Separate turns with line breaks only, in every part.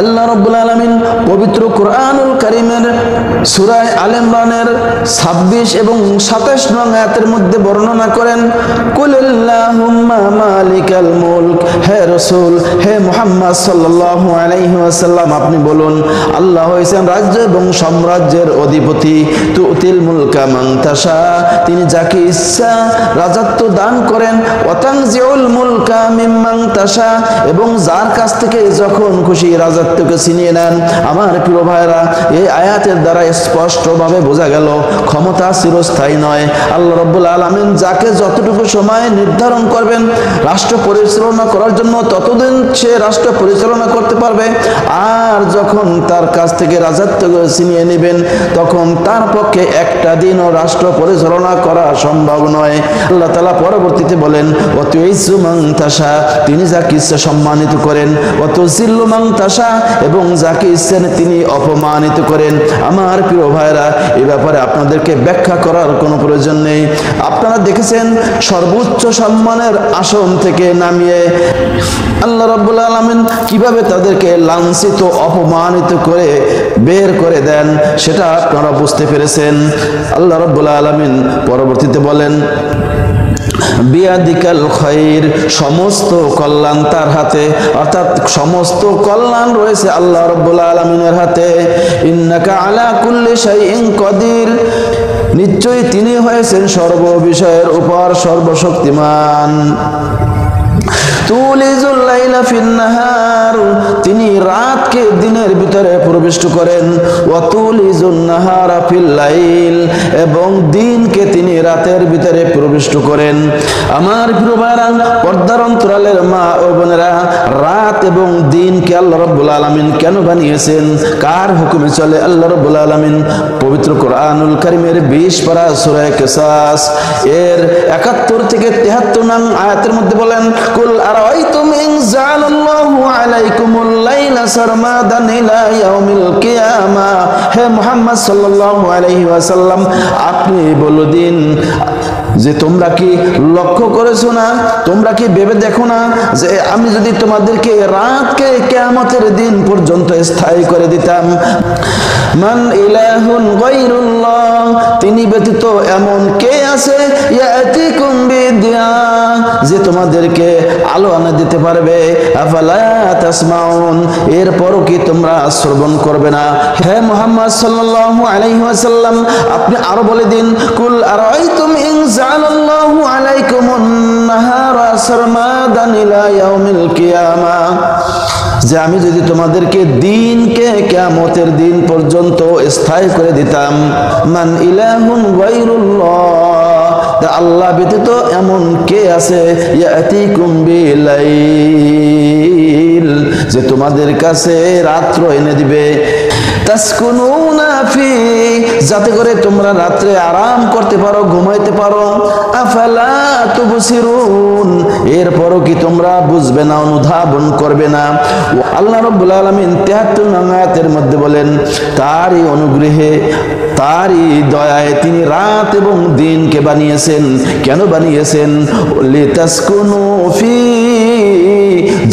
আল্লাহ রাব্বুল আলামিন পবিত্র কোরআনুল কারীমের সূরা আলে ইমরানের 26 এবং 27 নং আয়াতের মধ্যে বর্ণনা করেন, কুলিল্লাহুম্মা মালিকাল মুলক, হে রাসূল, হে মুহাম্মদ সাল্লাল্লাহু আলাইহি ওয়াসাল্লাম, আপনি বলুন, আল্লাহ হইছেন রাজ্য এবং সাম্রাজ্যের অধিপতি। তুতিল মুলকা মান তাশা, তিনি যাকে ইচ্ছা রাজত্ব দান করেন। ওয়া তানজিউল মুলকা মিম্মান তাশা, এবং যার কাছ থেকে যখন খুশি রাজত্বকে ছিনিয়ে নেন। আমার প্রিয় ভাইরা, এই আয়াতের দ্বারা স্পষ্টভাবে বোঝা গেল ক্ষমতা চিরস্থায়ী নয়। আল্লাহ রাব্বুল আলামিন যাকে যতটুকু সময় নির্ধারণ করবেন রাষ্ট্র পরিচালনা করার জন্য, ততদিন সে রাষ্ট্র পরিচালনা করতে পারবে। আর যখন তার কাছ থেকে রাজত্ব ছিনিয়ে নেবেন, তখন তার পক্ষে একটা দিনও রাষ্ট্র পরিচালনা করা সম্ভব নয়। আল্লাহ তাআলা পরবর্তীতে বলেন, ওয়া তুইজ্জু মান তাশা, তিনি যাকে ইচ্ছা সম্মানিত করেন। ওয়া তুযিল্লু মান তাশা, এবং যাকে ইচ্ছা তিনি অপমানিত করেন। আমার প্রিয় ভাইরা, এই ব্যাপারে আপনাদেরকে ব্যাখ্যা করার কোনো প্রয়োজন নেই। আপনারা দেখেছেন সর্বোচ্চ সম্মানের আসন থেকে নামিয়ে আল্লাহ রাব্বুল আলামিন কিভাবে তাদেরকে লাঞ্ছিত অপমানিত করে বের করে দেন, সেটা আপনারা বুঝতে পেরেছেন। আল্লাহ রাব্বুল আলামিন পরবর্তীতে বলেন, বিয়াদিকাল খায়র, সমস্ত কল্যাণ তার হাতে, অর্থাৎ সমস্ত কল্যাণ রয়েছে আল্লাহ রাব্বুল আলামিনের হাতে। ইন্নাকা আলা কুল্লি শাইইন কাদির, নিশ্চয়ই তিনি হয়েছেন সর্ব বিষয়ের উপর সর্বশক্তিমান। তুলিজুল লাইলা ফিন নাহার, তিনি রাতকে দিনের ভিতরে প্রবিষ্ট করেন। ওয়া তুলিজুন নাহারা ফিল লাইল, এবং দিনকে তিনি রাতের ভিতরে প্রবিষ্ট করেন। আমার প্রিয় ভাইরা, পর্দার অন্তরালের মা ও বোনেরা, রাত এবং দিনকে আল্লাহ রাব্বুল আলামিন কেন বানিয়েছেন, কার হুকুমে চলে? আল্লাহ রাব্বুল আলামিন পবিত্র কোরআনুল কারীমের 20 পারা সূরা কিসাস এর 71 থেকে 73 নং আয়াতের মধ্যে বলেন, কুল আরাইতুম ইন জাআলাল্লাহু আলাইকুমুল লাইলা সারমাদান ইলা ইয়াউমিল কিয়ামা, হে মুহাম্মদ সাল্লাল্লাহু আলাইহি ওয়াসাল্লাম, আপনি বলে দিন যে তোমরা কি লক্ষ্য করেছো না, তোমরা কি ভেবে দেখো না যে আমি যদি তোমাদেরকে রাতকে কিয়ামতের দিন পর্যন্ত স্থায়ী করে দিতাম। মান ইলাহুন গায়রুল্লাহ, তিনি ব্যতীত এমন কে আছে, ইয়াতিকুম বিদিয়া, যে তোমাদেরকে আলো এনে দিতে পারবে। আফালা তাসমাউন, এরপরও কি তোমরা শ্রবণ করবে না? হে মুহাম্মদ সাল্লাল্লাহু আলাইহি ওয়াসাল্লাম, আপনি আরো বলে দিন, কুল আরাইতুম ইন জাআলাল্লাহু আলাইকুমুন নাহারা সারমাদান ইলা ইয়াউমিল কিয়ামা, যে আমি যদি তোমাদেরকে দিনকে কিয়ামতের দিন পর্যন্ত স্থায়ী করে দিতাম। মান ইলাহুন গায়রুল্লাহ, আল্লাহ ব্যতীত এমন কে আছে, ইয়াতিকুম বিলাইল, যে তোমাদের কাছে রাত্র এনে দিবে। তাসকুনুনা ফি, যাতে করে তোমরা রাত্রে আরাম করতে পারো, ঘুমাইতে পারো। আফালা তুবসিরুন, এরপরও কি তোমরা বুঝবে না, অনুধাবন করবে না? আল্লাহ রাব্বুল আলামিন 73 নং আয়াতের মধ্যে বলেন, তারই অনুগ্রহে, তারই দয়ায় তিনি রাত এবং দিনকে বানিয়েছেন। কেন বানিয়েছেন? লিতাসকুনু ফি,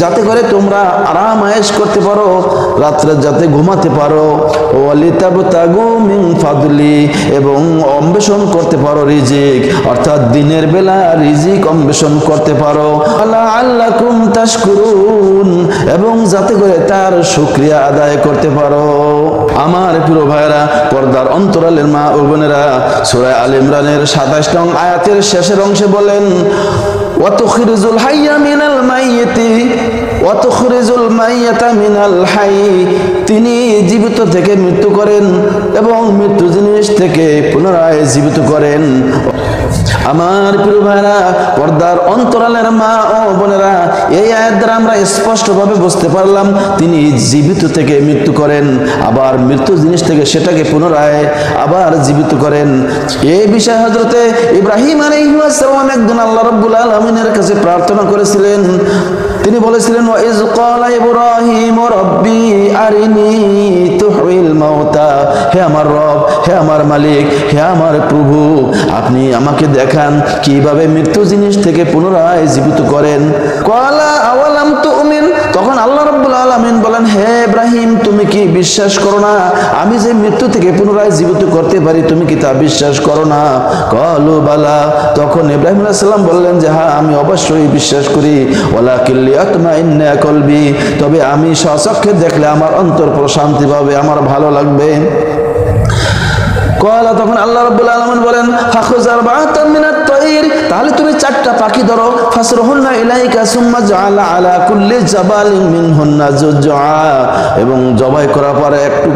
যাতে করে তোমরা আরাম আয়েশ করতে পারো, রাত্রে যাতে ঘুমাতে পারো। ওয়ালিতাবতাগু মিন ফাদলি, এবং অন্বেষণ করতে পারো রিজিক, অর্থাৎ দিনের বেলা রিজিক অন্বেষণ করতে পারো। লাআল্লাকুম তাশকুরুন, এবং যাতে করে তার শুকরিয়া আদায় করতে পারো। আমার প্রিয় ভাইরা, পর্দার অন্তরালের মা ও বোনেরা, সূরা আলে ইমরানের 27 নং আয়াতের শেষের অংশে বলেন, ওয়া তুখরিজুল হাইয়া মিনাল মাইয়িতি ওয়া তুখরিজুল মাইয়াতা মিনাল হাই, তিনি জীবিত থেকে মৃত্যু করেন এবং মৃত্যু জিনিস থেকে পুনরায় জীবিত করেন। আমার প্রিয় ভাইরা, পর্দার অন্তরালের মা ও বোনেরা, এই আয়াত দ্বারা আমরা স্পষ্টভাবে বুঝতে পারলাম তিনি জীবিত থেকে মৃত্যু করেন, আবার মৃত্যু জিনিস থেকে সেটাকে পুনরায় আবার জীবিত করেন। এই বিষয়ে হযরতে ইব্রাহিম আলাইহিস সালাম একদিন আল্লাহ রাব্বুল আলামিনের কাছে প্রার্থনা করেছিলেন, তিনি বলেছিলেন ওয়াইজ ক্বালা ইব্রাহিম রাব্বি আরিনি তুহইল মাউতা, হে আমার রব, হে আমার মালিক, হে আমার প্রভু, আপনি আমাকে দেখান কিভাবে মৃত্যু জিনিস থেকে পুনরায় জীবিত করেন। ক্বালা আওয়ালাম তুমিন, তখন আল্লাহ রাব্বুল আলামিন বলেন, হে ইব্রাহিম, তুমি কি বিশ্বাস করো না আমি যে মৃত্যু থেকে পুনরায় জীবিত করতে পারি, তুমি কি তা বিশ্বাস করো না? ক্বালু বালা, তখন ইব্রাহিম আলাইহিস সালাম বললেন যে হ্যাঁ, আমি অবশ্যই বিশ্বাস করি। ওয়ালাকিন লিয়াতমাইন্না কলবি, তবে আমি স্বচক্ষে দেখলে আমার অন্তর প্রশান্তি পাবে, আমার ভালো লাগবে। ক্বালা, তখন আল্লাহ রাব্বুল আলামিন বলেন ফাখুয আরবাআতাম মিনাত তায়র, তাহলে তুমি 4টা পাখি ধরো, ফাসরহুন্না ইলাইকা সুম্মা জাআলা আলা কুল্লি জাবালিন মিনহুন্না জুজআ, এবং জবাই করার পরে একটু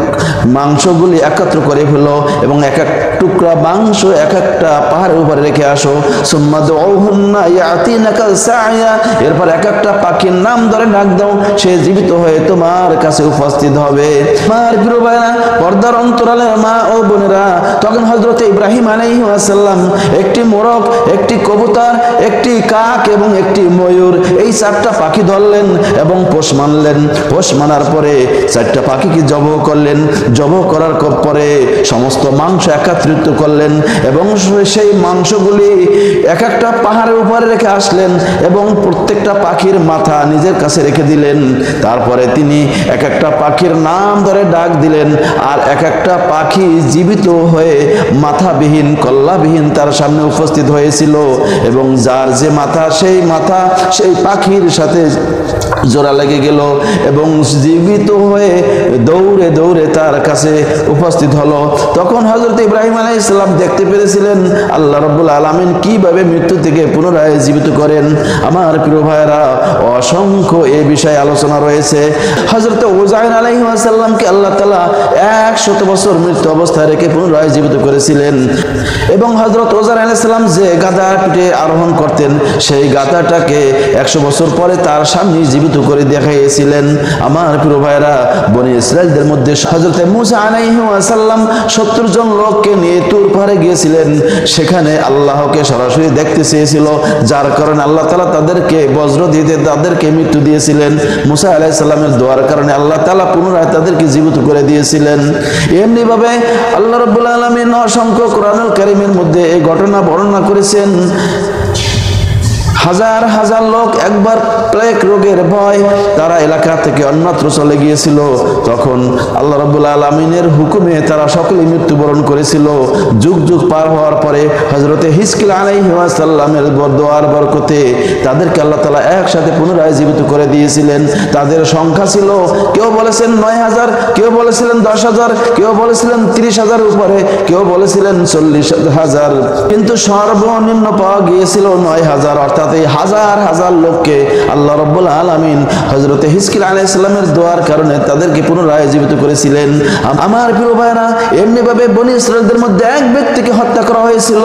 মাংসগুলি একত্র করে ফেলো এবং এক এক টুকরা মাংস এক একটা পাহাড়ের উপরে রেখে আসো। সুম্মা দুউহুন্না ইয়াতিনাকা সায়া, এরপর এক একটা পাখির নাম ধরে ডাক দাও, সে জীবিত হয়ে তোমার কাছে উপস্থিত হবে। আমার প্রিয় ভাইরা, পর্দার অন্তরালের মা ও বোনেরা, তখন হযরত ইব্রাহিম আলাইহিস সালাম একটি মোরগ, একটি কবুতর, একটি কাক এবং একটি ময়ূর, এই 4টা পাখি ধরলেন এবং পোষ মানলেন। পোষ মানার পরে 4টা পাখিকে জবাই করলেন। জবাই করার পরে সমস্ত মাংস একত্রিত করলেন এবং সেই মাংসগুলি এক একটা পাহাড়ের উপরে রেখে আসলেন এবং প্রত্যেকটা পাখির মাথা নিজের কাছে রেখে দিলেন। তারপরে তিনি এক একটা পাখির নাম ধরে ডাক দিলেন, আর এক একটা পাখি জীবিত হয়ে মাথাবিহীন, কল্লাবিহীন তার সামনে উপস্থিত হয়েছিল এবং যার যে মাথা, সেই মাথা সেই পাখির সাথে জোড়া লেগে গেল এবং জীবিত হয়ে দৌড়ে দৌড়ে তার কাছে উপস্থিত হলো। তখন হযরত ইব্রাহিম আলাইহিস সালাম দেখতে পেরেছিলেন আল্লাহ রাব্বুল আলামিন কিভাবে মৃত্যু থেকে পুনরায় জীবিত করেন। আমার প্রিয় ভাইরা, অসংখ্য এই বিষয়ে আলোচনা রয়েছে। হযরত উযাইর আলাইহিস সালামকে আল্লাহ তাআলা 100 বছর মৃত্যু অবস্থায় রেখে পুনরায় জীবিত করেছিলেন এবং হযরত উযাইর আলাইহিস সালাম যে গাধার পিঠে আরোহণ করতেন, সেই গাধাটাকে 100 বছর পরে তার সামনে জীবিত করে দেখাইছিলেন। আমার প্রিয় ভাইরা, বনি ইসরাইলদের মধ্যে হযরত মূসা আলাইহিস সালাম 70 জন লোককে নিয়ে তুর পাহাড়ে গিয়েছিলেন। সেখানে আল্লাহকে সরাসরি দেখতে চেয়েছিল, যার কারণে আল্লাহ তাআলা তাদেরকে বজ্র দিয়ে তাদেরকে মৃত্যু দিয়েছিলেন। মূসা আলাইহিস সালামের দোয়ার কারণে আল্লাহ তাআলা পুনরায় তাদেরকে জীবিত করে দিয়েছিলেন। এমনি ভাবে আল্লাহ রাব্বুল আলামিন অসংখ্য কোরআনুল কারীমের মধ্যে এই ঘটনা বর্ণনা করেছেন। হাজার হাজার লোক একবার প্লেগ রোগের ভয় তারা এলাকা থেকে অন্যত্র চলে গিয়েছিল। তখন আল্লাহ রাব্বুল আলামিনের হুকুমে তারা সকলে মৃত্যুবরণ করেছিল। যুগ যুগ পার হওয়ার পরে হযরতে হিজকিল আলাইহিস সালামের দোয়ার বরকতে তাদেরকে আল্লাহ তাআলা একসাথে পুনরায় জীবিত করে দিয়েছিলেন। তাদের সংখ্যা ছিল, কেউ বলেছেন 9000, কেউ বলেছিলেন 10000, কেউ বলেছিলেন 30000 উপরে, কেউ বলেছিলেন 40000, কিন্তু সর্বনিম্ন পাওয়া গিয়েছিল 9000। অর্থাৎ এই হাজার হাজার লোককে আল্লাহ রাব্বুল আলামিন হযরত হিজকিল আলাইহিস সালামের দোয়ার কারণে তাদেরকে পুনরায় জীবিত করেছিলেন। আমার প্রিয় ভাইরা, এমনি ভাবে বনি ইসরাইলদের মধ্যে এক ব্যক্তিকে হত্যা করা হয়েছিল।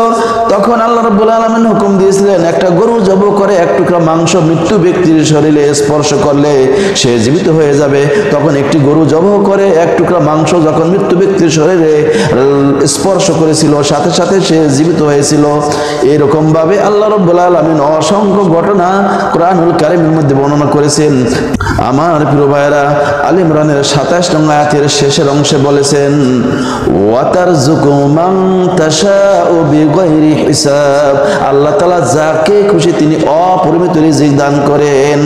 তখন আল্লাহ রাব্বুল আলামিন হুকুম দিয়েছিলেন, একটা গরু জবাই করে এক টুকরা মাংস মৃত্যু ব্যক্তির শরীরে স্পর্শ করলে সে জীবিত হয়ে যাবে। তখন একটি গরু জবাই করে এক টুকরা মাংস যখন মৃত্যু ব্যক্তির শরীরে স্পর্শ করেছিল, সাথে সাথে সে জীবিত হয়েছিল। এরকম ভাবে আল্লাহ রাব্বুল আলামিন অসংখ্য ঘটনা কোরআনুল কারীমের মধ্যে বর্ণনা করেছেন। আমার প্রিয় ভাইরা, আলে ইমরানের 27 নং আয়াতের শেষের অংশে বলেছেন, ওয়াতারযুকু মান তাশাউ বিগাইরি হিসাব, আল্লাহ তাআলা যাকে খুশি তিনি অপরিমিত রিজিক দান করেন।